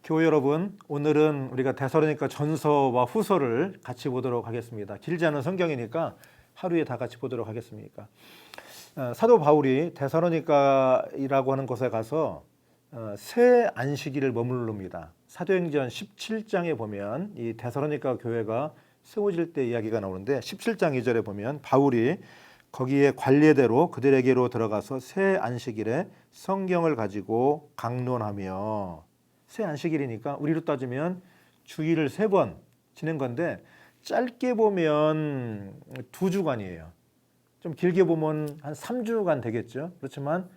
교회 여러분, 오늘은 우리가 데살로니가 전서와 후서를 같이 보도록 하겠습니다. 길지 않은 성경이니까 하루에 다 같이 보도록 하겠습니다. 사도 바울이 데살로니가이라고 하는 곳에 가서 새 안식일을 머무릅니다. 사도행전 17장에 보면 이 데살로니가 교회가 세워질 때 이야기가 나오는데 17장 2절에 보면 바울이 거기에 관례대로 그들에게로 들어가서 새 안식일에 성경을 가지고 강론하며, 새 안식일이니까 우리로 따지면 주일을 3번 지낸 건데 짧게 보면 2주간이에요. 좀 길게 보면 한 3주간 되겠죠. 그렇지만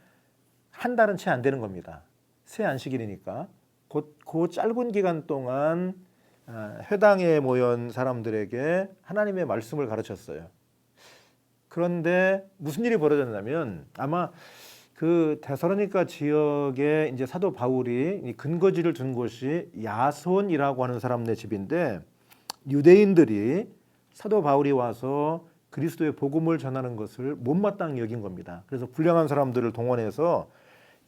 한 달은 채 안 되는 겁니다. 새 안식일이니까 그 짧은 기간 동안 회당에 모인 사람들에게 하나님의 말씀을 가르쳤어요. 그런데 무슨 일이 벌어졌냐면, 아마 그 데살로니가 지역에 이제 사도 바울이 근거지를 둔 곳이 야손이라고 하는 사람네 집인데, 유대인들이 사도 바울이 와서 그리스도의 복음을 전하는 것을 못마땅히 여긴 겁니다. 그래서 불량한 사람들을 동원해서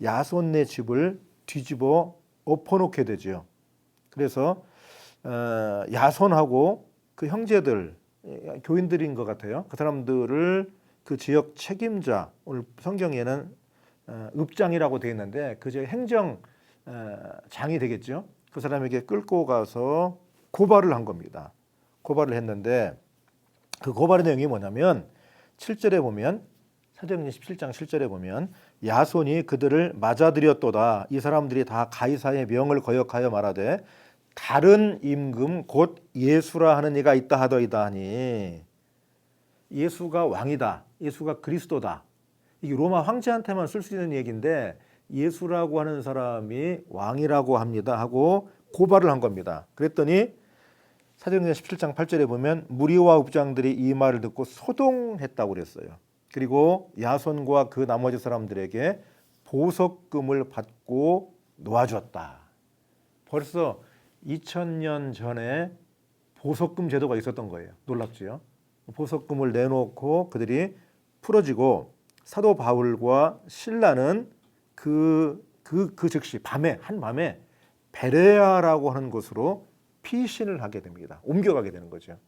야손네 집을 뒤집어 엎어놓게 되죠. 그래서 야손하고 그 형제들, 교인들인 것 같아요. 그 사람들을 그 지역 책임자, 오늘 성경에는 읍장이라고 되어 있는데 그 지역 행정장이 되겠죠. 그 사람에게 끌고 가서 고발을 한 겁니다. 고발을 했는데 그 고발의 내용이 뭐냐면 7절에 보면, 사도행전 17장 7절에 보면 야손이 그들을 맞아들였도다. 이 사람들이 다 가이사의 명을 거역하여 말하되 다른 임금 곧 예수라 하는 이가 있다 하더이다 하니, 예수가 왕이다, 예수가 그리스도다, 이게 로마 황제한테만 쓸 수 있는 얘기인데 예수라고 하는 사람이 왕이라고 합니다 하고 고발을 한 겁니다. 그랬더니 사도행전 17장 8절에 보면 무리와 읍장들이 이 말을 듣고 소동했다고 그랬어요. 그리고 야손과 그 나머지 사람들에게 보석금을 받고 놓아주었다. 벌써 2000년 전에 보석금 제도가 있었던 거예요. 놀랍지요? 보석금을 내놓고 그들이 풀어지고, 사도 바울과 신라는 그 즉시 한밤에 베레아라고 하는 곳으로 피신을 하게 됩니다. 옮겨가게 되는 거죠.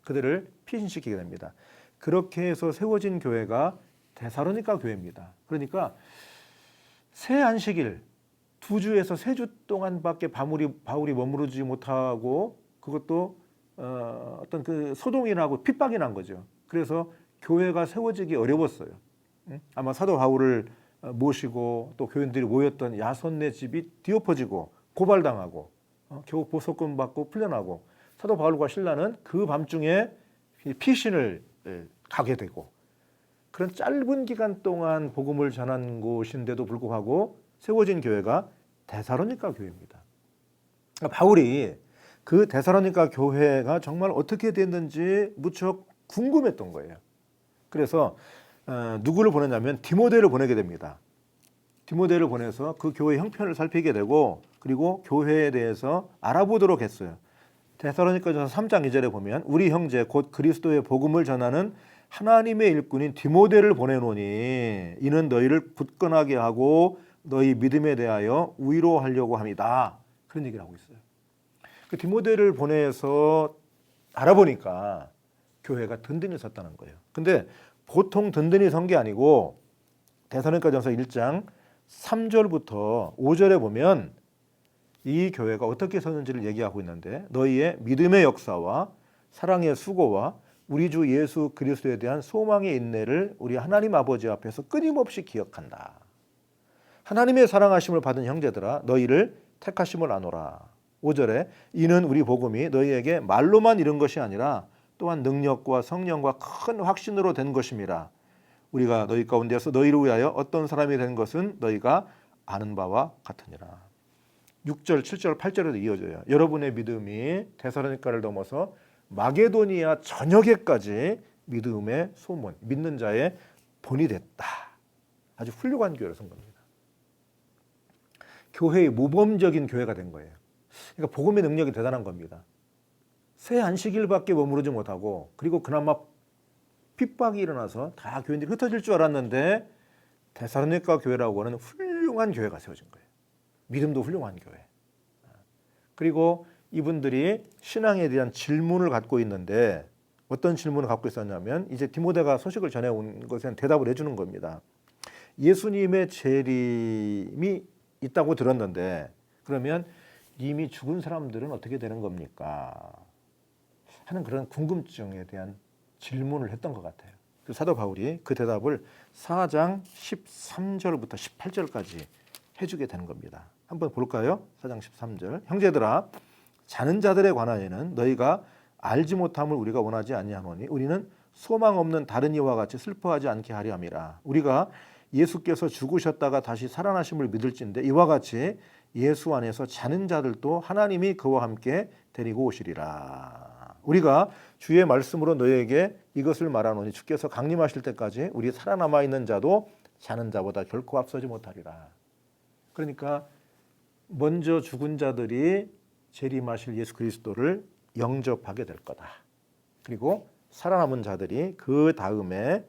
그들을 피신시키게 됩니다. 그렇게 해서 세워진 교회가 데살로니가 교회입니다. 그러니까 새 안식일 2주에서 3주 동안밖에 바울이 머무르지 못하고, 그것도 어떤 그 소동이나고 핍박이 난 거죠. 그래서 교회가 세워지기 어려웠어요. 아마 사도 바울을 모시고 또 교인들이 모였던 야손네 집이 뒤엎어지고 고발당하고 겨우 보석금 받고 풀려나고, 사도 바울과 신라는 그 밤중에 피신을 가게 되고, 그런 짧은 기간 동안 복음을 전한 곳인데도 불구하고 세워진 교회가 데살로니가 교회입니다. 바울이 그 데살로니가 교회가 정말 어떻게 됐는지 무척 궁금했던 거예요. 그래서 누구를 보냈냐면 디모데를 보내게 됩니다. 디모데를 보내서 그 교회 형편을 살피게 되고, 그리고 교회에 대해서 알아보도록 했어요. 데살로니가전서 3장 2절에 보면 우리 형제 곧 그리스도의 복음을 전하는 하나님의 일꾼인 디모데를 보내노니 이는 너희를 굳건하게 하고 너희 믿음에 대하여 위로하려고 합니다. 그런 얘기를 하고 있어요. 그 디모데를 보내서 알아보니까 교회가 든든히 섰다는 거예요. 근데 보통 든든히 선 게 아니고 데살로니가전서 1장 3절부터 5절에 보면 이 교회가 어떻게 섰는지를 얘기하고 있는데, 너희의 믿음의 역사와 사랑의 수고와 우리 주 예수 그리스도에 대한 소망의 인내를 우리 하나님 아버지 앞에서 끊임없이 기억한다. 하나님의 사랑하심을 받은 형제들아 너희를 택하심을 아노라. 5절에 이는 우리 복음이 너희에게 말로만 이른 것이 아니라 또한 능력과 성령과 큰 확신으로 된 것임이라. 우리가 너희 가운데서 너희를 위하여 어떤 사람이 된 것은 너희가 아는 바와 같으니라. 6절, 7절, 8절에도 이어져요. 여러분의 믿음이 데살로니가를 넘어서 마게도니아 전역에까지 믿음의 소문, 믿는 자의 본이 됐다. 아주 훌륭한 교회를 선 겁니다. 교회의 모범적인 교회가 된 거예요. 그러니까 복음의 능력이 대단한 겁니다. 새 안식일밖에 머무르지 못하고, 그리고 그나마 핍박이 일어나서 다 교인들이 흩어질 줄 알았는데 데살로니가 교회라고 하는 훌륭한 교회가 세워진 거예요. 믿음도 훌륭한 교회. 그리고 이분들이 신앙에 대한 질문을 갖고 있는데 어떤 질문을 갖고 있었냐면 이제 디모데가 소식을 전해온 것에 대답을 해주는 겁니다. 예수님의 재림이 있다고 들었는데 그러면 이미 죽은 사람들은 어떻게 되는 겁니까? 하는 그런 궁금증에 대한 질문을 했던 것 같아요. 사도 바울이 그 대답을 4장 13절부터 18절까지 해주게 되는 겁니다. 한번 볼까요? 4장 13절. 형제들아, 자는 자들에 관하여는 너희가 알지 못함을 우리가 원하지 아니하노니 우리는 소망 없는 다른 이와 같이 슬퍼하지 않게 하려 함이라. 우리가 예수께서 죽으셨다가 다시 살아나심을 믿을진데 이와 같이 예수 안에서 자는 자들도 하나님이 그와 함께 데리고 오시리라. 우리가 주의 말씀으로 너희에게 이것을 말하노니 주께서 강림하실 때까지 우리 살아남아 있는 자도 자는 자보다 결코 앞서지 못하리라. 그러니까 먼저 죽은 자들이 재림하실 예수 그리스도를 영접하게 될 거다. 그리고 살아남은 자들이 그 다음에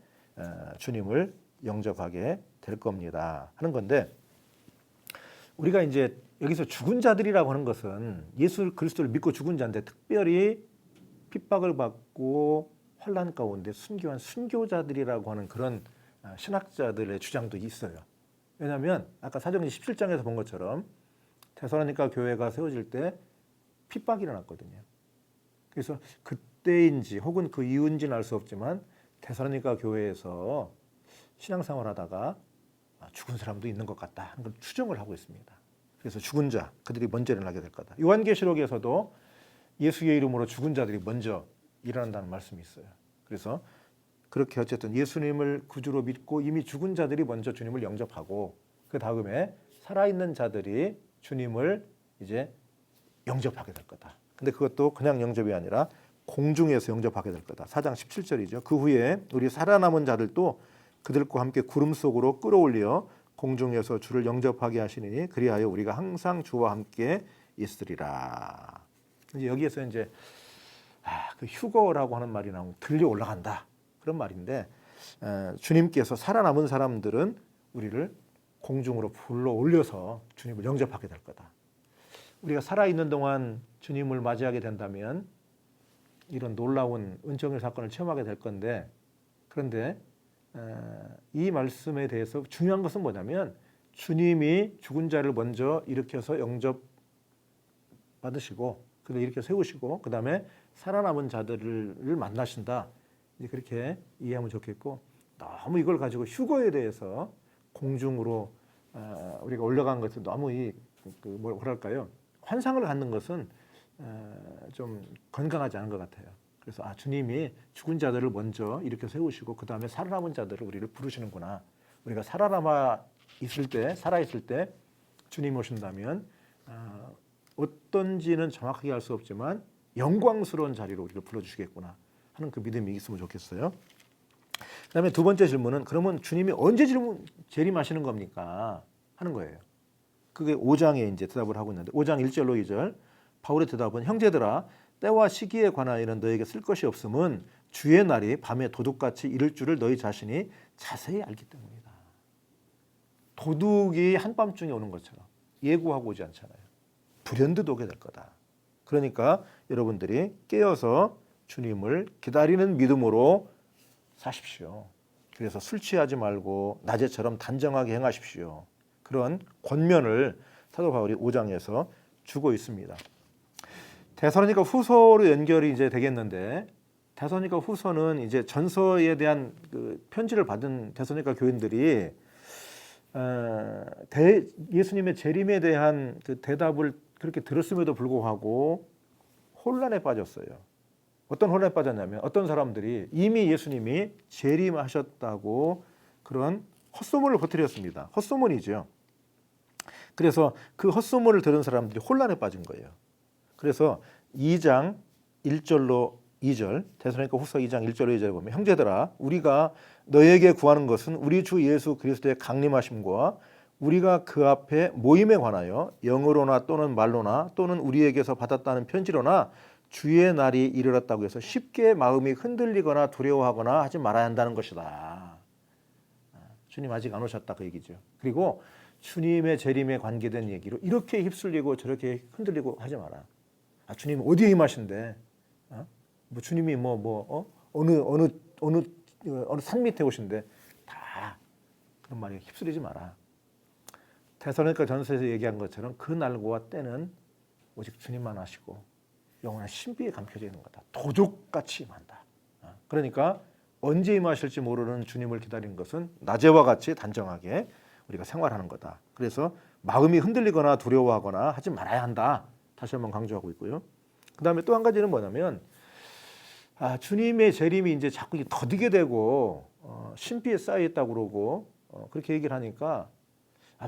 주님을 영접하게 될 겁니다. 하는 건데 우리가 이제 여기서 죽은 자들이라고 하는 것은 예수 그리스도를 믿고 죽은 자인데 특별히 핍박을 받고 환난 가운데 순교한 순교자들이라고 하는 그런 신학자들의 주장도 있어요. 왜냐하면 아까 사도행전 17장에서 본 것처럼 데살로니가 교회가 세워질 때 핍박이 일어났거든요. 그래서 그때인지 혹은 그 이후인지는 알 수 없지만 데살로니가 교회에서 신앙생활하다가 죽은 사람도 있는 것 같다 하는 걸 추정을 하고 있습니다. 그래서 죽은 자, 그들이 먼저 일어나게 될 거다. 요한계시록에서도 예수의 이름으로 죽은 자들이 먼저 일어난다는 말씀이 있어요. 그래서 그렇게 어쨌든 예수님을 구주로 믿고 이미 죽은 자들이 먼저 주님을 영접하고 그 다음에 살아있는 자들이 주님을 이제 영접하게 될 거다. 근데 그것도 그냥 영접이 아니라 공중에서 영접하게 될 거다. 4장 17절이죠. 그 후에 우리 살아남은 자들도 그들과 함께 구름 속으로 끌어올려 공중에서 주를 영접하게 하시니 그리하여 우리가 항상 주와 함께 있으리라. 이제 여기에서 이제 그 휴거라고 하는 말이 나오면 들려 올라간다 그런 말인데 주님께서 살아남은 사람들은 우리를 공중으로 불러 올려서 주님을 영접하게 될 거다. 우리가 살아있는 동안 주님을 맞이하게 된다면 이런 놀라운 은총의 사건을 체험하게 될 건데 그런데 이 말씀에 대해서 중요한 것은 뭐냐면 주님이 죽은 자를 먼저 일으켜서 영접 받으시고 그다음에 이렇게 세우시고 그 다음에 살아남은 자들을 만나신다. 이제 그렇게 이해하면 좋겠고 너무 이걸 가지고 휴거에 대해서 공중으로 우리가 올라간 것은 너무 뭐랄까요? 환상을 갖는 것은 좀 건강하지 않은 것 같아요. 그래서 주님이 죽은 자들을 먼저 이렇게 세우시고 그 다음에 살아남은 자들을 우리를 부르시는구나. 우리가 살아남아 있을 때, 살아 있을 때 주님 오신다면 어떤지는 정확하게 알 수 없지만 영광스러운 자리로 우리를 불러주시겠구나 하는 그 믿음이 있으면 좋겠어요. 그다음에 두 번째 질문은 그러면 주님이 언제 재림하시는 겁니까? 하는 거예요. 그게 5장에 이제 대답을 하고 있는데 5장 1절로 2절 바울의 대답은 형제들아 때와 시기에 관하여는 너에게 쓸 것이 없음은 주의 날이 밤에 도둑같이 이를 줄을 너희 자신이 자세히 알기 때문이다. 도둑이 한밤중에 오는 것처럼 예고하고 오지 않잖아요. 불현듯 오게 될 거다. 그러니까 여러분들이 깨어서 주님을 기다리는 믿음으로 사십시오. 그래서 술 취하지 말고 낮에처럼 단정하게 행하십시오. 그런 권면을 사도 바울이 5장에서 주고 있습니다. 데살로니가 후서로 연결이 이제 되겠는데 데살로니가 후서는 이제 전서에 대한 그 편지를 받은 데살로니가 교인들이 예수님의 재림에 대한 그 대답을 그렇게 들었음에도 불구하고 혼란에 빠졌어요. 어떤 혼란에 빠졌냐면 어떤 사람들이 이미 예수님이 재림하셨다고 그런 헛소문을 퍼뜨렸습니다. 헛소문이죠. 그래서 그 헛소문을 들은 사람들이 혼란에 빠진 거예요. 그래서 2장 1절로 2절 데살로니가 후서 2장 1절로 2절에 보면 형제들아 우리가 너에게 구하는 것은 우리 주 예수 그리스도의 강림하심과 우리가 그 앞에 모임에 관하여 영어로나 또는 말로나 또는 우리에게서 받았다는 편지로나 주의 날이 이르렀다고 해서 쉽게 마음이 흔들리거나 두려워하거나 하지 말아야 한다는 것이다. 주님 아직 안 오셨다 그 얘기죠. 그리고 주님의 재림에 관계된 얘기로 이렇게 휩쓸리고 저렇게 흔들리고 하지 마라. 주님 어디에 임하신대? 뭐 주님이 어느 산 밑에 오신대? 다 그런 말에 휩쓸리지 마라. 데살로니가 전서에서 얘기한 것처럼 그 날과 때는 오직 주님만 아시고 영원한 신비에 감춰져 있는 거다. 도둑같이 임한다. 그러니까 언제 임하실지 모르는 주님을 기다리는 것은 낮에와 같이 단정하게 우리가 생활하는 거다. 그래서 마음이 흔들리거나 두려워하거나 하지 말아야 한다. 다시 한번 강조하고 있고요. 그 다음에 또 한 가지는 뭐냐면 주님의 재림이 이제 자꾸 더디게 되고 신비에 쌓여 있다고 그러고 그렇게 얘기를 하니까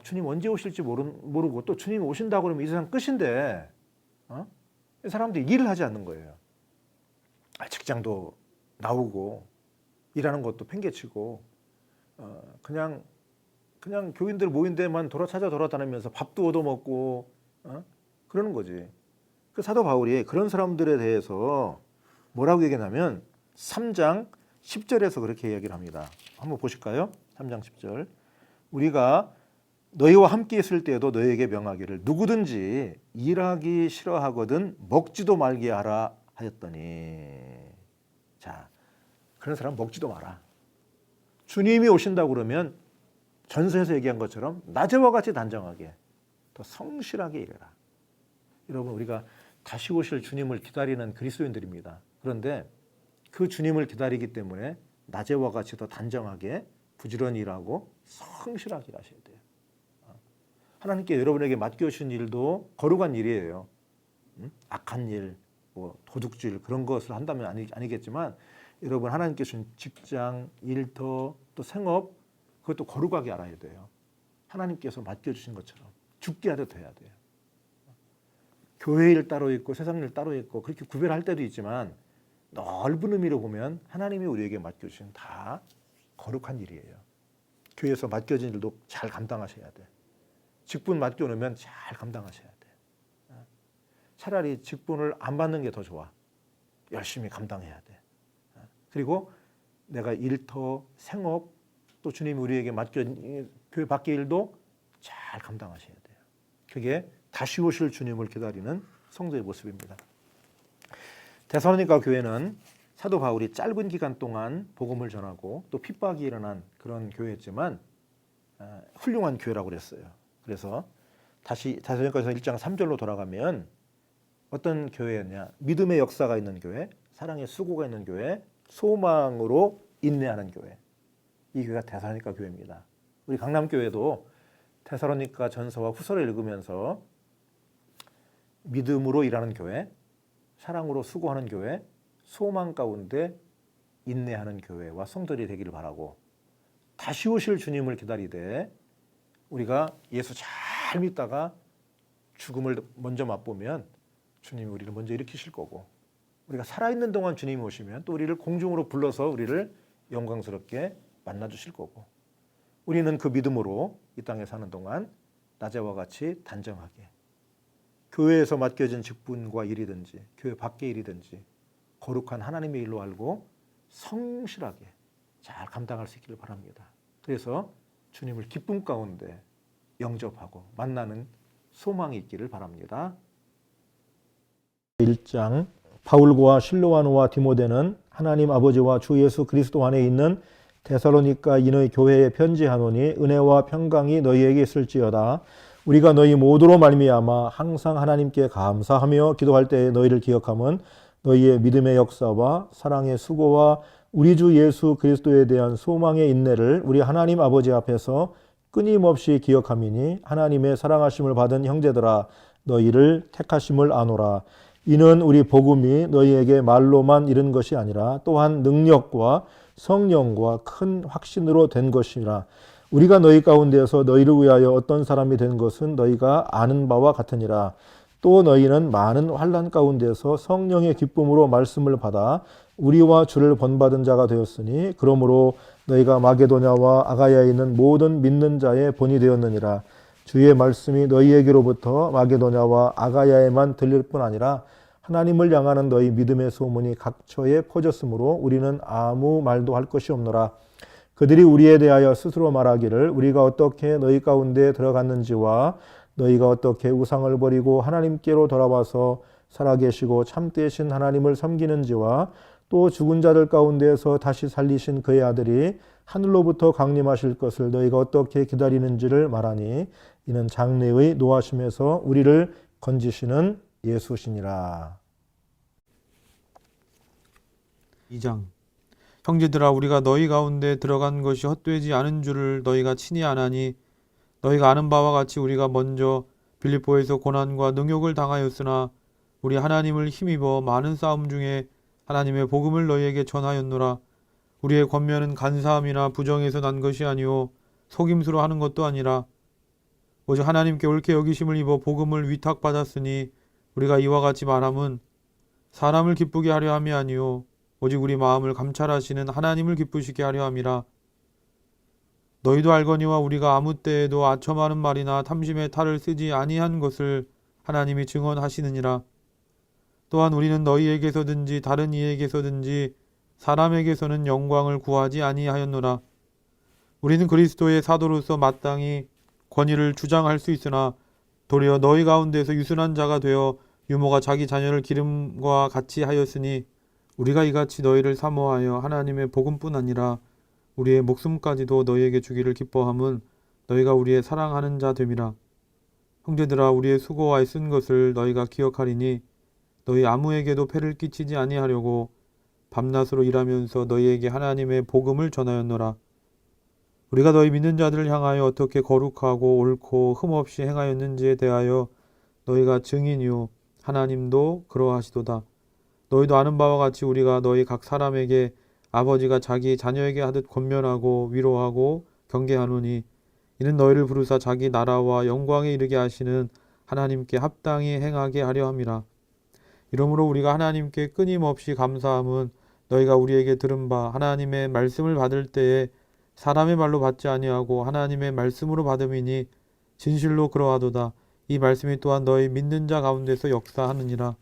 주님 언제 오실지 모르고 또 주님이 오신다고 그러면 이 세상 끝인데 이 사람들이 일을 하지 않는 거예요. 직장도 나오고 일하는 것도 팽개치고 그냥 교인들 모인 데만 돌아다니면서 밥도 얻어먹고 그러는 거지. 그 사도 바울이 그런 사람들에 대해서 뭐라고 얘기하냐면 3장 10절에서 그렇게 이야기를 합니다. 한번 보실까요? 3장 10절. 우리가 너희와 함께 있을 때에도 너희에게 명하기를 누구든지 일하기 싫어하거든 먹지도 말게 하라 하였더니. 자, 그런 사람 먹지도 마라. 주님이 오신다고 그러면 전서에서 얘기한 것처럼 낮에와 같이 단정하게 더 성실하게 일해라. 여러분, 우리가 다시 오실 주님을 기다리는 그리스도인들입니다. 그런데 그 주님을 기다리기 때문에 낮에와 같이 더 단정하게 부지런히 일하고 성실하게 일하셔야 돼요. 하나님께 여러분에게 맡겨주신 일도 거룩한 일이에요. 악한 일, 도둑질 그런 것을 한다면 아니겠지만 여러분 하나님께 주신 직장, 일터, 또 생업 그것도 거룩하게 알아야 돼요. 하나님께서 맡겨주신 것처럼 죽게 하듯 해야 돼요. 교회 일 따로 있고 세상 일 따로 있고 그렇게 구별할 때도 있지만 넓은 의미로 보면 하나님이 우리에게 맡겨주신 다 거룩한 일이에요. 교회에서 맡겨진 일도 잘 감당하셔야 돼. 직분 맡겨놓으면 잘 감당하셔야 돼. 차라리 직분을 안 받는 게 더 좋아. 열심히 감당해야 돼. 그리고 내가 일터, 생업, 또 주님이 우리에게 맡겨진 교회 밖의 일도 잘 감당하셔야 돼요. 그게 다시 오실 주님을 기다리는 성도의 모습입니다. 데살로니가 교회는 사도 바울이 짧은 기간 동안 복음을 전하고 또 핍박이 일어난 그런 교회였지만 훌륭한 교회라고 그랬어요. 그래서 다시 데살로니가서 1장 3절로 돌아가면 어떤 교회였냐? 믿음의 역사가 있는 교회, 사랑의 수고가 있는 교회, 소망으로 인내하는 교회. 이 교회가 데살로니가 교회입니다. 우리 강남교회도 데살로니가 전서와 후서를 읽으면서 믿음으로 일하는 교회, 사랑으로 수고하는 교회, 소망 가운데 인내하는 교회와 성도들이 되기를 바라고 다시 오실 주님을 기다리되 우리가 예수 잘 믿다가 죽음을 먼저 맛보면 주님이 우리를 먼저 일으키실 거고 우리가 살아있는 동안 주님이 오시면 또 우리를 공중으로 불러서 우리를 영광스럽게 만나주실 거고 우리는 그 믿음으로 이 땅에 사는 동안 낮에와 같이 단정하게 교회에서 맡겨진 직분과 일이든지 교회 밖의 일이든지 거룩한 하나님의 일로 알고 성실하게 잘 감당할 수 있기를 바랍니다. 그래서 주님을 기쁨 가운데 영접하고 만나는 소망이 있기를 바랍니다. 1장 바울과 실로아노와 디모데는 하나님 아버지와 주 예수 그리스도 안에 있는 데살로니가 인의 교회에 편지하노니 은혜와 평강이 너희에게 있을지어다. 우리가 너희 모두로 말미암아 항상 하나님께 감사하며 기도할 때에 너희를 기억함은 너희의 믿음의 역사와 사랑의 수고와 우리 주 예수 그리스도에 대한 소망의 인내를 우리 하나님 아버지 앞에서 끊임없이 기억함이니 하나님의 사랑하심을 받은 형제들아 너희를 택하심을 아노라. 이는 우리 복음이 너희에게 말로만 이른 것이 아니라 또한 능력과 성령과 큰 확신으로 된 것이라. 우리가 너희 가운데서 너희를 위하여 어떤 사람이 된 것은 너희가 아는 바와 같으니라. 또 너희는 많은 환난 가운데서 성령의 기쁨으로 말씀을 받아 우리와 주를 본받은 자가 되었으니 그러므로 너희가 마게도냐와 아가야에 있는 모든 믿는 자의 본이 되었느니라. 주의 말씀이 너희에게로부터 마게도냐와 아가야에만 들릴 뿐 아니라 하나님을 향하는 너희 믿음의 소문이 각처에 퍼졌으므로 우리는 아무 말도 할 것이 없노라. 그들이 우리에 대하여 스스로 말하기를 우리가 어떻게 너희 가운데 들어갔는지와 너희가 어떻게 우상을 버리고 하나님께로 돌아와서 살아계시고 참되신 하나님을 섬기는지와 또 죽은 자들 가운데에서 다시 살리신 그의 아들이 하늘로부터 강림하실 것을 너희가 어떻게 기다리는지를 말하니 이는 장래의 노하심에서 우리를 건지시는 예수시니라. 2장. 형제들아, 우리가 너희 가운데 들어간 것이 헛되지 않은 줄을 너희가 친히 아나니 너희가 아는 바와 같이 우리가 먼저 빌립보에서 고난과 능욕을 당하였으나 우리 하나님을 힘입어 많은 싸움 중에 하나님의 복음을 너희에게 전하였노라. 우리의 권면은 간사함이나 부정에서 난 것이 아니오 속임수로 하는 것도 아니라 오직 하나님께 옳게 여기심을 입어 복음을 위탁받았으니 우리가 이와 같이 말함은 사람을 기쁘게 하려 함이 아니오 오직 우리 마음을 감찰하시는 하나님을 기쁘시게 하려 함이라. 너희도 알거니와 우리가 아무 때에도 아첨하는 말이나 탐심의 탈을 쓰지 아니한 것을 하나님이 증언하시느니라. 또한 우리는 너희에게서든지 다른 이에게서든지 사람에게서는 영광을 구하지 아니하였노라. 우리는 그리스도의 사도로서 마땅히 권위를 주장할 수 있으나 도리어 너희 가운데서 유순한 자가 되어 유모가 자기 자녀를 기름과 같이 하였으니 우리가 이같이 너희를 사모하여 하나님의 복음뿐 아니라 우리의 목숨까지도 너희에게 주기를 기뻐함은 너희가 우리의 사랑하는 자 됨이라. 형제들아, 우리의 수고와 애쓴 것을 너희가 기억하리니 너희 아무에게도 폐를 끼치지 아니하려고 밤낮으로 일하면서 너희에게 하나님의 복음을 전하였노라. 우리가 너희 믿는 자들을 향하여 어떻게 거룩하고 옳고 흠없이 행하였는지에 대하여 너희가 증인이요 하나님도 그러하시도다. 너희도 아는 바와 같이 우리가 너희 각 사람에게 아버지가 자기 자녀에게 하듯 권면하고 위로하고 경계하노니 이는 너희를 부르사 자기 나라와 영광에 이르게 하시는 하나님께 합당히 행하게 하려 함이라. 이러므로 우리가 하나님께 끊임없이 감사함은 너희가 우리에게 들은 바 하나님의 말씀을 받을 때에 사람의 말로 받지 아니하고 하나님의 말씀으로 받음이니 진실로 그러하도다. 이 말씀이 또한 너희 믿는 자 가운데서 역사하느니라.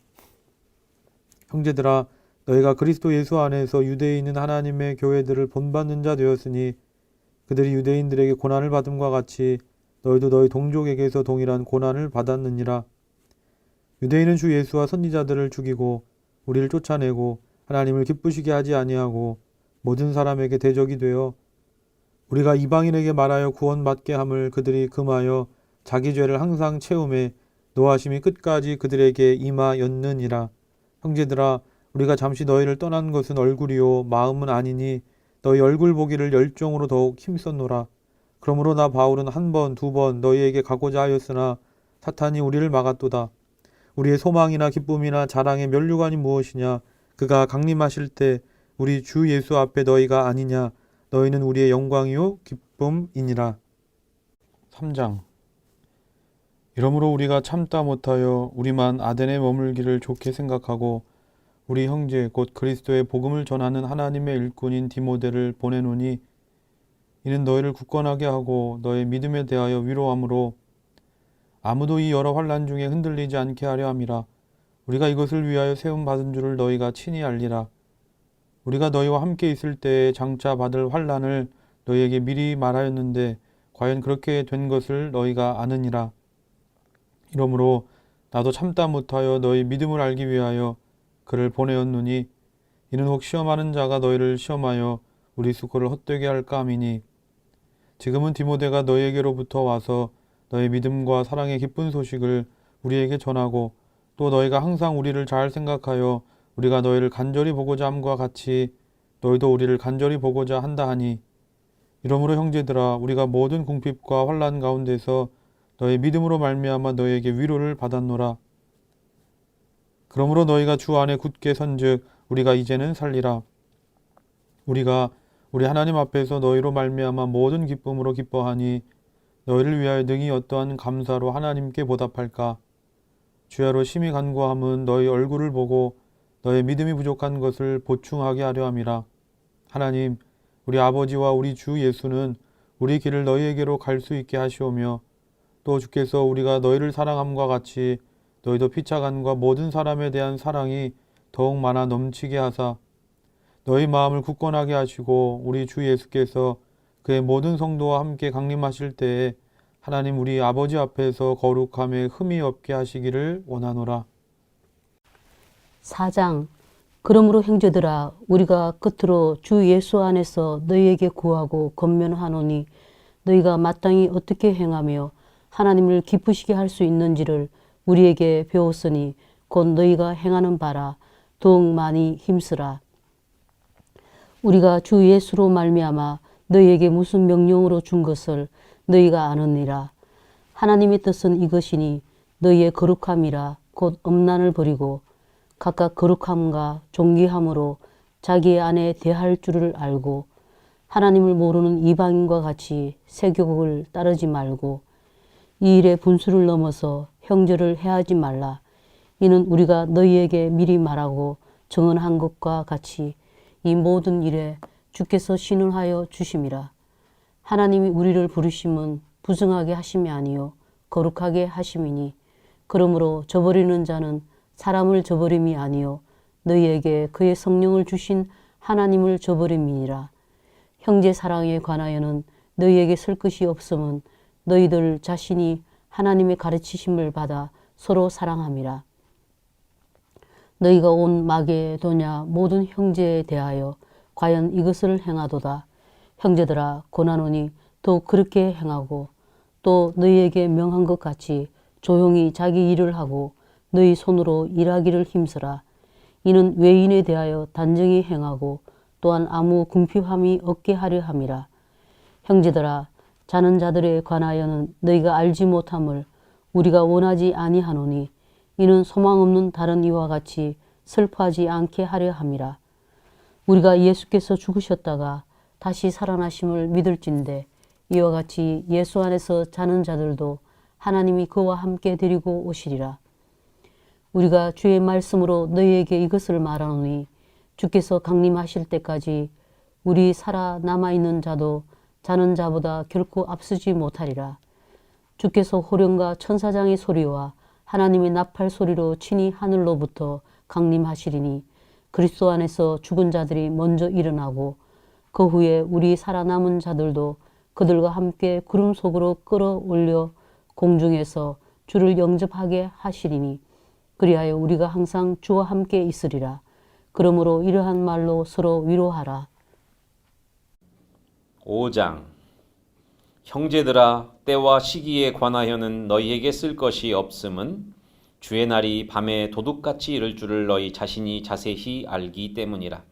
형제들아, 너희가 그리스도 예수 안에서 유대에 있는 하나님의 교회들을 본받는 자 되었으니 그들이 유대인들에게 고난을 받음과 같이 너희도 너희 동족에게서 동일한 고난을 받았느니라. 유대인은 주 예수와 선지자들을 죽이고 우리를 쫓아내고 하나님을 기쁘시게 하지 아니하고 모든 사람에게 대적이 되어 우리가 이방인에게 말하여 구원받게 함을 그들이 금하여 자기 죄를 항상 채움에 노하심이 끝까지 그들에게 임하였느니라. 형제들아, 우리가 잠시 너희를 떠난 것은 얼굴이요 마음은 아니니 너희 얼굴 보기를 열정으로 더욱 힘썼노라. 그러므로 나 바울은 한 번, 두 번 너희에게 가고자 하였으나 사탄이 우리를 막았도다. 우리의 소망이나 기쁨이나 자랑의 면류관이 무엇이냐? 그가 강림하실 때 우리 주 예수 앞에 너희가 아니냐? 너희는 우리의 영광이요 기쁨이니라. 3장. 이러므로 우리가 참다 못하여 우리만 아덴에 머물기를 좋게 생각하고 우리 형제 곧 그리스도의 복음을 전하는 하나님의 일꾼인 디모데를 보내노니 이는 너희를 굳건하게 하고 너의 믿음에 대하여 위로함으로 아무도 이 여러 환난 중에 흔들리지 않게 하려 함이라. 우리가 이것을 위하여 세움 받은 줄을 너희가 친히 알리라. 우리가 너희와 함께 있을 때에 장차 받을 환난을 너희에게 미리 말하였는데 과연 그렇게 된 것을 너희가 아느니라. 이러므로 나도 참다 못하여 너희 믿음을 알기 위하여 그를 보내었노니 이는 혹 시험하는 자가 너희를 시험하여 우리 수고를 헛되게 할까 함이니 지금은 디모데가 너희에게로부터 와서 너희 믿음과 사랑의 기쁜 소식을 우리에게 전하고 또 너희가 항상 우리를 잘 생각하여 우리가 너희를 간절히 보고자 함과 같이 너희도 우리를 간절히 보고자 한다 하니 이러므로 형제들아 우리가 모든 궁핍과 환난 가운데서 너희 믿음으로 말미암아 너희에게 위로를 받았노라. 그러므로 너희가 주 안에 굳게 선즉 우리가 이제는 살리라. 우리가 우리 하나님 앞에서 너희로 말미암아 모든 기쁨으로 기뻐하니 너희를 위하여 능히 어떠한 감사로 하나님께 보답할까. 주야로 심히 간구함은 너희 얼굴을 보고 너의 믿음이 부족한 것을 보충하게 하려 함이라. 하나님, 우리 아버지와 우리 주 예수는 우리 길을 너희에게로 갈 수 있게 하시오며 또 주께서 우리가 너희를 사랑함과 같이 너희도 피차간과 모든 사람에 대한 사랑이 더욱 많아 넘치게 하사 너희 마음을 굳건하게 하시고 우리 주 예수께서 그의 모든 성도와 함께 강림하실 때에 하나님 우리 아버지 앞에서 거룩함에 흠이 없게 하시기를 원하노라. 4장. 그러므로 형제들아 우리가 끝으로 주 예수 안에서 너희에게 구하고 권면하노니 너희가 마땅히 어떻게 행하며 하나님을 기쁘시게 할 수 있는지를 우리에게 배웠으니 곧 너희가 행하는 바라. 더욱 많이 힘쓰라. 우리가 주 예수로 말미암아 너희에게 무슨 명령으로 준 것을 너희가 아느니라. 하나님의 뜻은 이것이니 너희의 거룩함이라. 곧 음란을 버리고 각각 거룩함과 존귀함으로 자기 안에 대할 줄을 알고 하나님을 모르는 이방인과 같이 세교국을 따르지 말고 이 일에 분수를 넘어서 형제를 해하지 말라. 이는 우리가 너희에게 미리 말하고 정언한 것과 같이 이 모든 일에 주께서 신원하여 주심이라. 하나님이 우리를 부르심은 부정하게 하심이 아니요 거룩하게 하심이니 그러므로 저버리는 자는 사람을 저버림이 아니요 너희에게 그의 성령을 주신 하나님을 저버림이니라. 형제 사랑에 관하여는 너희에게 쓸 것이 없음은 너희들 자신이 하나님의 가르치심을 받아 서로 사랑함이라. 너희가 온 마게도냐 모든 형제에 대하여 과연 이것을 행하도다. 형제들아 고나노니 더욱 그렇게 행하고 또 너희에게 명한 것 같이 조용히 자기 일을 하고 너희 손으로 일하기를 힘쓰라. 이는 외인에 대하여 단정히 행하고 또한 아무 궁핍함이 없게 하려 함이라. 형제들아 자는 자들에 관하여는 너희가 알지 못함을 우리가 원하지 아니하노니 이는 소망 없는 다른 이와 같이 슬퍼하지 않게 하려 함이라. 우리가 예수께서 죽으셨다가 다시 살아나심을 믿을진대 이와 같이 예수 안에서 자는 자들도 하나님이 그와 함께 데리고 오시리라. 우리가 주의 말씀으로 너희에게 이것을 말하노니 주께서 강림하실 때까지 우리 살아 남아있는 자도 자는 자보다 결코 앞서지 못하리라. 주께서 호령과 천사장의 소리와 하나님의 나팔 소리로 친히 하늘로부터 강림하시리니 그리스도 안에서 죽은 자들이 먼저 일어나고 그 후에 우리 살아남은 자들도 그들과 함께 구름 속으로 끌어올려 공중에서 주를 영접하게 하시리니 그리하여 우리가 항상 주와 함께 있으리라. 그러므로 이러한 말로 서로 위로하라. 5장. 형제들아 때와 시기에 관하여는 너희에게 쓸 것이 없음은 주의 날이 밤에 도둑같이 이를 줄을 너희 자신이 자세히 알기 때문이라.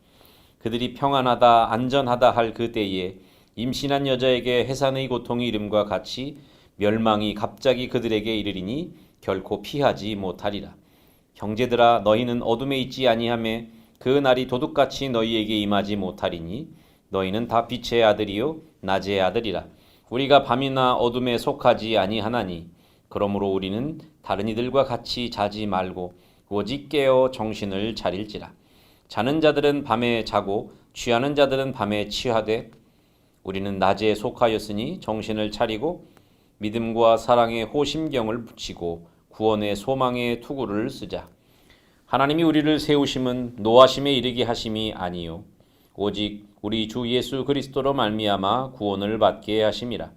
그들이 평안하다 안전하다 할 그 때에 임신한 여자에게 해산의 고통이 이름과 같이 멸망이 갑자기 그들에게 이르리니 결코 피하지 못하리라. 형제들아 너희는 어둠에 있지 아니하매 그 날이 도둑같이 너희에게 임하지 못하리니 너희는 다 빛의 아들이요 낮의 아들이라. 우리가 밤이나 어둠에 속하지 아니하나니 그러므로 우리는 다른 이들과 같이 자지 말고 오직 깨어 정신을 차릴지라. 자는 자들은 밤에 자고 취하는 자들은 밤에 취하되 우리는 낮에 속하였으니 정신을 차리고 믿음과 사랑의 호심경을 붙이고 구원의 소망의 투구를 쓰자. 하나님이 우리를 세우심은 노하심에 이르게 하심이 아니요 오직 우리 주 예수 그리스도로 말미암아 구원을 받게 하심이라.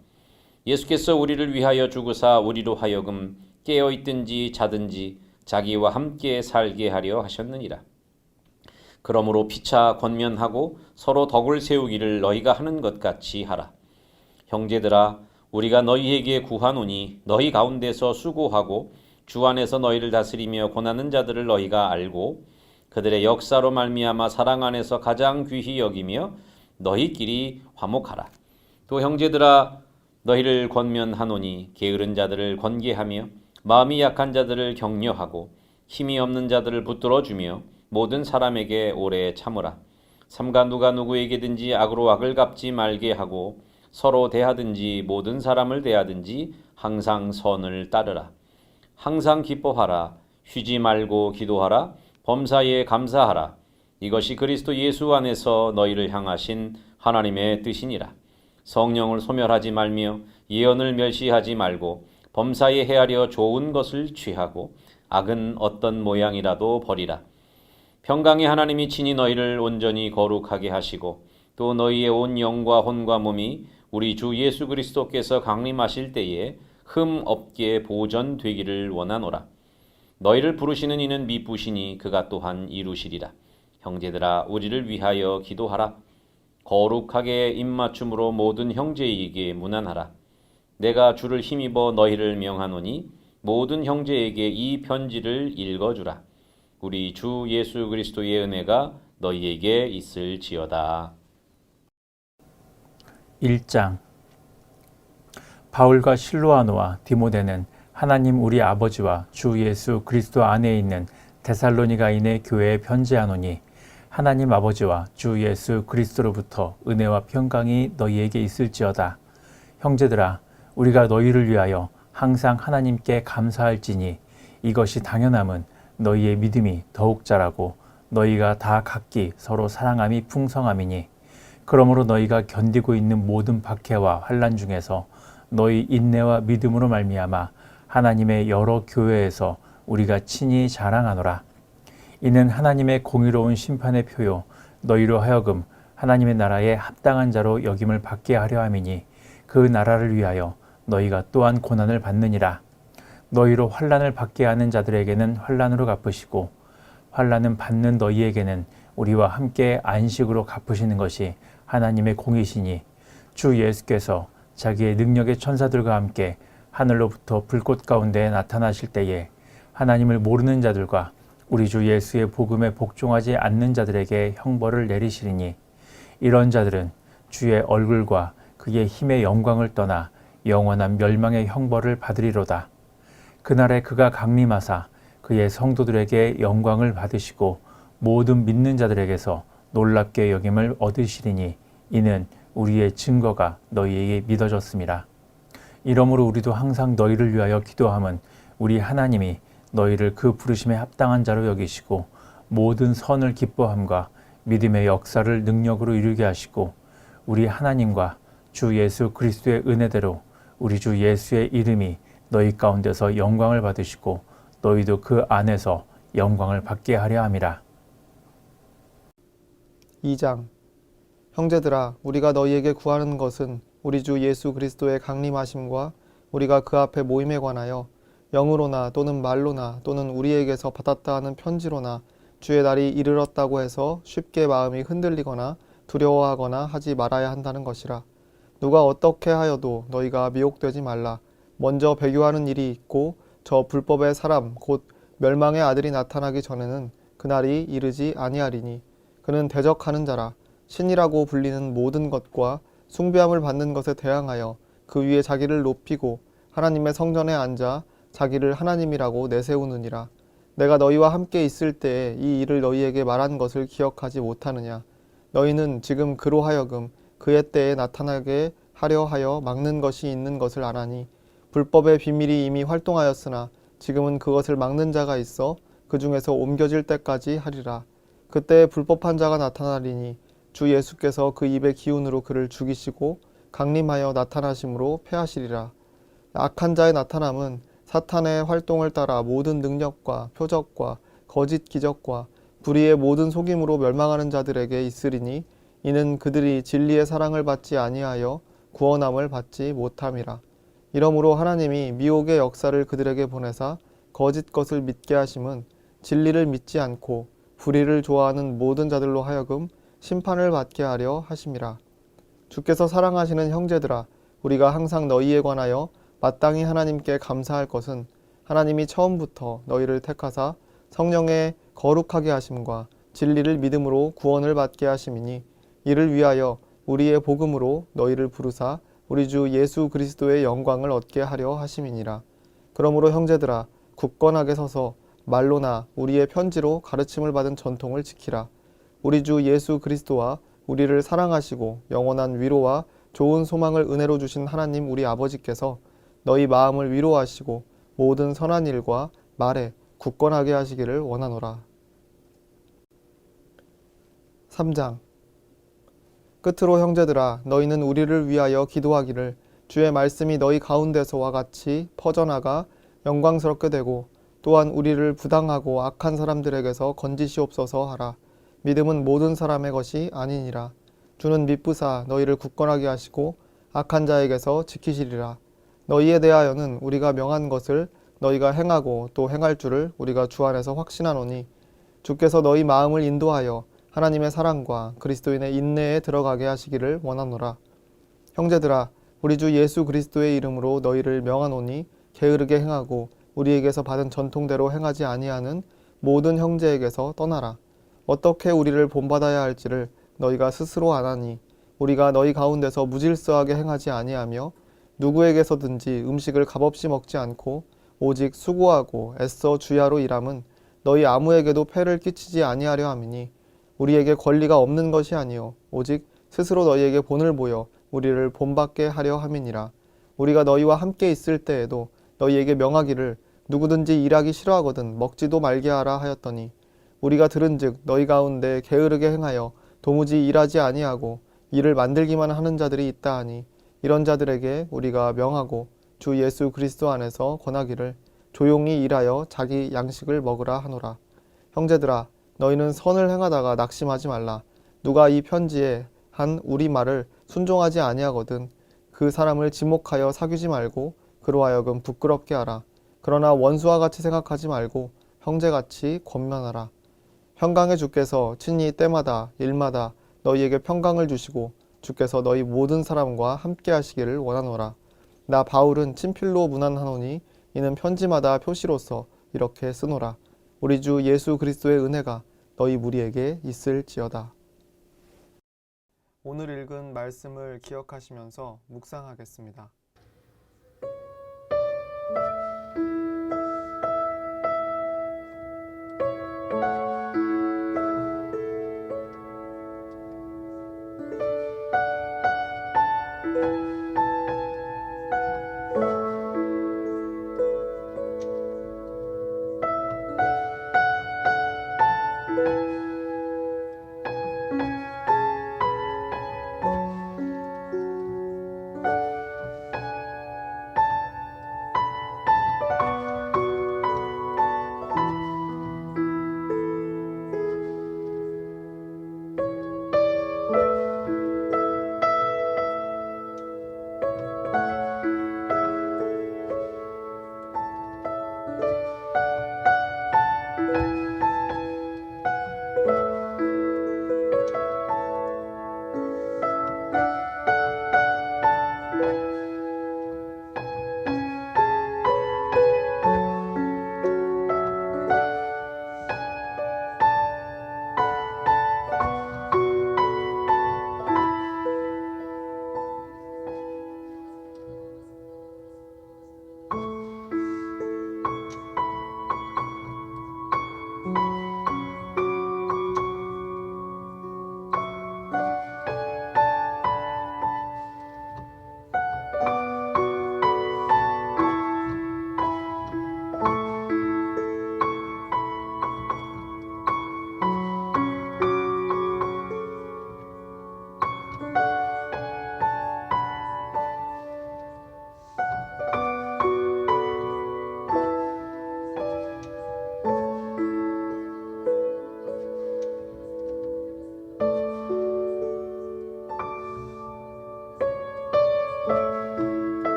예수께서 우리를 위하여 죽으사 우리로 하여금 깨어 있든지 자든지 자기와 함께 살게 하려 하셨느니라. 그러므로 피차 권면하고 서로 덕을 세우기를 너희가 하는 것 같이 하라. 형제들아 우리가 너희에게 구하노니 너희 가운데서 수고하고 주 안에서 너희를 다스리며 고난하는 자들을 너희가 알고 그들의 역사로 말미암아 사랑 안에서 가장 귀히 여기며 너희끼리 화목하라. 또 형제들아 너희를 권면하노니 게으른 자들을 권계하며 마음이 약한 자들을 격려하고 힘이 없는 자들을 붙들어주며 모든 사람에게 오래 참으라. 삼가 누가 누구에게든지 악으로 악을 갚지 말게 하고 서로 대하든지 모든 사람을 대하든지 항상 선을 따르라. 항상 기뻐하라. 쉬지 말고 기도하라. 범사에 감사하라. 이것이 그리스도 예수 안에서 너희를 향하신 하나님의 뜻이니라. 성령을 소멸하지 말며 예언을 멸시하지 말고 범사에 헤아려 좋은 것을 취하고 악은 어떤 모양이라도 버리라. 평강의 하나님이 친히 너희를 온전히 거룩하게 하시고 또 너희의 온 영과 혼과 몸이 우리 주 예수 그리스도께서 강림하실 때에 흠 없게 보존되기를 원하노라. 너희를 부르시는 이는 미쁘시니 그가 또한 이루시리라. 형제들아 우리를 위하여 기도하라. 거룩하게 입맞춤으로 모든 형제에게 문안하라. 내가 주를 힘입어 너희를 명하노니 모든 형제에게 이 편지를 읽어주라. 우리 주 예수 그리스도의 은혜가 너희에게 있을지어다. 1장. 바울과 실로아노와 디모데는 하나님 우리 아버지와 주 예수 그리스도 안에 있는 데살로니가인의 교회에 편지하노니 하나님 아버지와 주 예수 그리스도로부터 은혜와 평강이 너희에게 있을지어다. 형제들아 우리가 너희를 위하여 항상 하나님께 감사할지니 이것이 당연함은 너희의 믿음이 더욱 자라고 너희가 다 각기 서로 사랑함이 풍성함이니 그러므로 너희가 견디고 있는 모든 박해와 환난 중에서 너희 인내와 믿음으로 말미암아 하나님의 여러 교회에서 우리가 친히 자랑하노라. 이는 하나님의 공의로운 심판의 표요 너희로 하여금 하나님의 나라에 합당한 자로 여김을 받게 하려 함이니 그 나라를 위하여 너희가 또한 고난을 받느니라. 너희로 환난을 받게 하는 자들에게는 환난으로 갚으시고 환난은 받는 너희에게는 우리와 함께 안식으로 갚으시는 것이 하나님의 공이시니 주 예수께서 자기의 능력의 천사들과 함께 하늘로부터 불꽃 가운데 나타나실 때에 하나님을 모르는 자들과 우리 주 예수의 복음에 복종하지 않는 자들에게 형벌을 내리시리니 이런 자들은 주의 얼굴과 그의 힘의 영광을 떠나 영원한 멸망의 형벌을 받으리로다. 그날에 그가 강림하사 그의 성도들에게 영광을 받으시고 모든 믿는 자들에게서 놀랍게 여김을 얻으시리니 이는 우리의 증거가 너희에게 믿어졌습니다. 이러므로 우리도 항상 너희를 위하여 기도함은 우리 하나님이 너희를 그 부르심에 합당한 자로 여기시고 모든 선을 기뻐함과 믿음의 역사를 능력으로 이루게 하시고 우리 하나님과 주 예수 그리스도의 은혜대로 우리 주 예수의 이름이 너희 가운데서 영광을 받으시고 너희도 그 안에서 영광을 받게 하려 함이라. 2장. 형제들아 우리가 너희에게 구하는 것은 우리 주 예수 그리스도의 강림하심과 우리가 그 앞에 모임에 관하여 영으로나 또는 말로나 또는 우리에게서 받았다 하는 편지로나 주의 날이 이르렀다고 해서 쉽게 마음이 흔들리거나 두려워하거나 하지 말아야 한다는 것이라. 누가 어떻게 하여도 너희가 미혹되지 말라. 먼저 배교하는 일이 있고 저 불법의 사람 곧 멸망의 아들이 나타나기 전에는 그날이 이르지 아니하리니 그는 대적하는 자라. 신이라고 불리는 모든 것과 숭배함을 받는 것에 대항하여 그 위에 자기를 높이고 하나님의 성전에 앉아 자기를 하나님이라고 내세우느니라. 내가 너희와 함께 있을 때에 이 일을 너희에게 말한 것을 기억하지 못하느냐. 너희는 지금 그로 하여금 그의 때에 나타나게 하려 하여 막는 것이 있는 것을 아나니 불법의 비밀이 이미 활동하였으나 지금은 그것을 막는 자가 있어 그 중에서 옮겨질 때까지 하리라. 그때 불법한 자가 나타나리니 주 예수께서 그 입의 기운으로 그를 죽이시고 강림하여 나타나심으로 패하시리라. 악한 자의 나타남은 사탄의 활동을 따라 모든 능력과 표적과 거짓 기적과 불의의 모든 속임으로 멸망하는 자들에게 있으리니 이는 그들이 진리의 사랑을 받지 아니하여 구원함을 받지 못함이라. 이러므로 하나님이 미혹의 역사를 그들에게 보내사 거짓 것을 믿게 하심은 진리를 믿지 않고 불의를 좋아하는 모든 자들로 하여금 심판을 받게 하려 하심이라. 주께서 사랑하시는 형제들아 우리가 항상 너희에 관하여 마땅히 하나님께 감사할 것은 하나님이 처음부터 너희를 택하사 성령의 거룩하게 하심과 진리를 믿음으로 구원을 받게 하심이니 이를 위하여 우리의 복음으로 너희를 부르사 우리 주 예수 그리스도의 영광을 얻게 하려 하심이니라. 그러므로 형제들아 굳건하게 서서 말로나 우리의 편지로 가르침을 받은 전통을 지키라. 우리 주 예수 그리스도와 우리를 사랑하시고 영원한 위로와 좋은 소망을 은혜로 주신 하나님 우리 아버지께서 너희 마음을 위로하시고 모든 선한 일과 말에 굳건하게 하시기를 원하노라. 3장. 끝으로 형제들아 너희는 우리를 위하여 기도하기를 주의 말씀이 너희 가운데서와 같이 퍼져나가 영광스럽게 되고 또한 우리를 부당하고 악한 사람들에게서 건지시옵소서 하라. 믿음은 모든 사람의 것이 아니니라. 주는 미쁘사 너희를 굳건하게 하시고 악한 자에게서 지키시리라. 너희에 대하여는 우리가 명한 것을 너희가 행하고 또 행할 줄을 우리가 주 안에서 확신하노니 주께서 너희 마음을 인도하여 하나님의 사랑과 그리스도인의 인내에 들어가게 하시기를 원하노라. 형제들아, 우리 주 예수 그리스도의 이름으로 너희를 명하노니 게으르게 행하고 우리에게서 받은 전통대로 행하지 아니하는 모든 형제에게서 떠나라. 어떻게 우리를 본받아야 할지를 너희가 스스로 아나니 우리가 너희 가운데서 무질서하게 행하지 아니하며 누구에게서든지 음식을 값없이 먹지 않고 오직 수고하고 애써 주야로 일함은 너희 아무에게도 폐를 끼치지 아니하려 함이니 우리에게 권리가 없는 것이 아니요 오직 스스로 너희에게 본을 보여 우리를 본받게 하려 함이니라. 우리가 너희와 함께 있을 때에도 너희에게 명하기를 누구든지 일하기 싫어하거든 먹지도 말게 하라 하였더니 우리가 들은즉 너희 가운데 게으르게 행하여 도무지 일하지 아니하고 일을 만들기만 하는 자들이 있다 하니 이런 자들에게 우리가 명하고 주 예수 그리스도 안에서 권하기를 조용히 일하여 자기 양식을 먹으라 하노라. 형제들아, 너희는 선을 행하다가 낙심하지 말라. 누가 이 편지에 한 우리 말을 순종하지 아니하거든 그 사람을 지목하여 사귀지 말고 그로 하여금 부끄럽게 하라. 그러나 원수와 같이 생각하지 말고 형제같이 권면하라. 평강의 주께서 친히 때마다 일마다 너희에게 평강을 주시고 주께서 너희 모든 사람과 함께 하시기를 원하노라. 나 바울은 친필로 문안하노니 이는 편지마다 표시로서 이렇게 쓰노라. 우리 주 예수 그리스도의 은혜가 너희 무리에게 있을지어다. 오늘 읽은 말씀을 기억하시면서 묵상하겠습니다.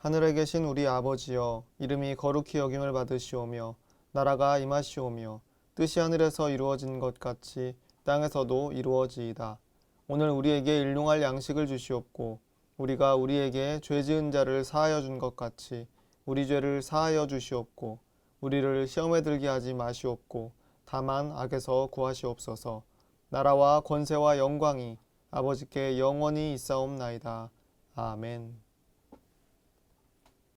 하늘에 계신 우리 아버지여, 이름이 거룩히 여김을 받으시오며 나라가 임하시오며 뜻이 하늘에서 이루어진 것 같이 땅에서도 이루어지이다. 오늘 우리에게 일용할 양식을 주시옵고 우리가 우리에게 죄 지은 자를 사하여 준 것 같이 우리 죄를 사하여 주시옵고 우리를 시험에 들게 하지 마시옵고 다만 악에서 구하시옵소서. 나라와 권세와 영광이 아버지께 영원히 있사옵나이다. 아멘.